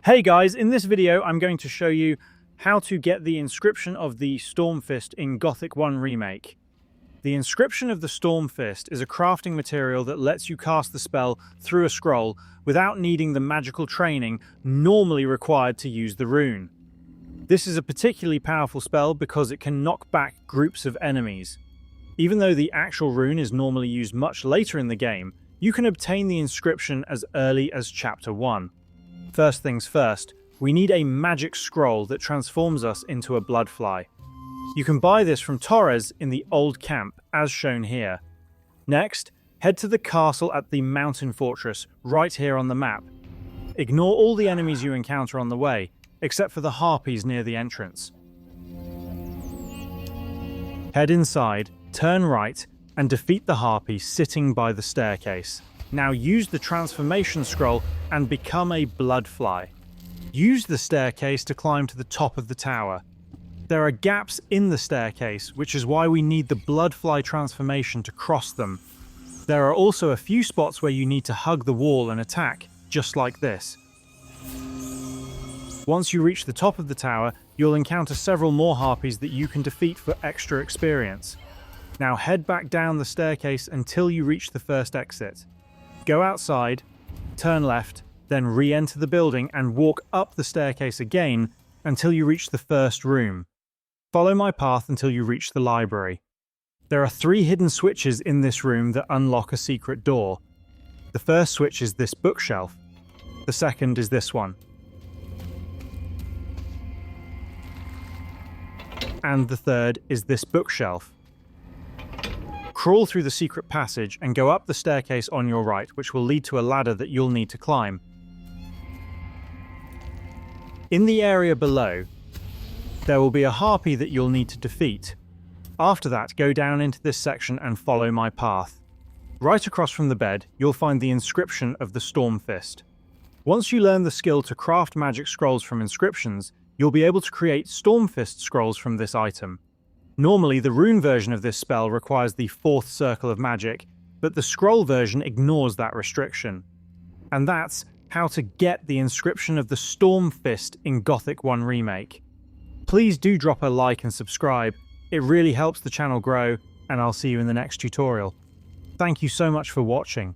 Hey guys, in this video I'm going to show you how to get the Inscription of the Stormfist in Gothic 1 Remake. The Inscription of the Stormfist is a crafting material that lets you cast the spell through a scroll without needing the magical training normally required to use the rune. This is a particularly powerful spell because it can knock back groups of enemies. Even though the actual rune is normally used much later in the game, you can obtain the Inscription as early as Chapter 1. First things first, we need a magic scroll that transforms us into a bloodfly. You can buy this from Torres in the old camp, as shown here. Next, head to the castle at the mountain fortress, right here on the map. Ignore all the enemies you encounter on the way, except for the harpies near the entrance. Head inside, turn right, and defeat the harpy sitting by the staircase. Now use the transformation scroll and become a bloodfly. Use the staircase to climb to the top of the tower. There are gaps in the staircase, which is why we need the bloodfly transformation to cross them. There are also a few spots where you need to hug the wall and attack, just like this. Once you reach the top of the tower, you'll encounter several more harpies that you can defeat for extra experience. Now head back down the staircase until you reach the first exit. Go outside, turn left, then re-enter the building and walk up the staircase again until you reach the first room. Follow my path until you reach the library. There are 3 hidden switches in this room that unlock a secret door. The first switch is this bookshelf. The second is this one. And the third is this bookshelf. Crawl through the secret passage and go up the staircase on your right, which will lead to a ladder that you'll need to climb. In the area below, there will be a harpy that you'll need to defeat. After that, go down into this section and follow my path. Right across from the bed, you'll find the Inscription of the Stormfist. Once you learn the skill to craft magic scrolls from inscriptions, you'll be able to create Stormfist scrolls from this item. Normally, the rune version of this spell requires the 4th circle of magic, but the scroll version ignores that restriction. And that's how to get the Inscription of the Stormfist in Gothic 1 Remake. Please do drop a like and subscribe, it really helps the channel grow, and I'll see you in the next tutorial. Thank you so much for watching.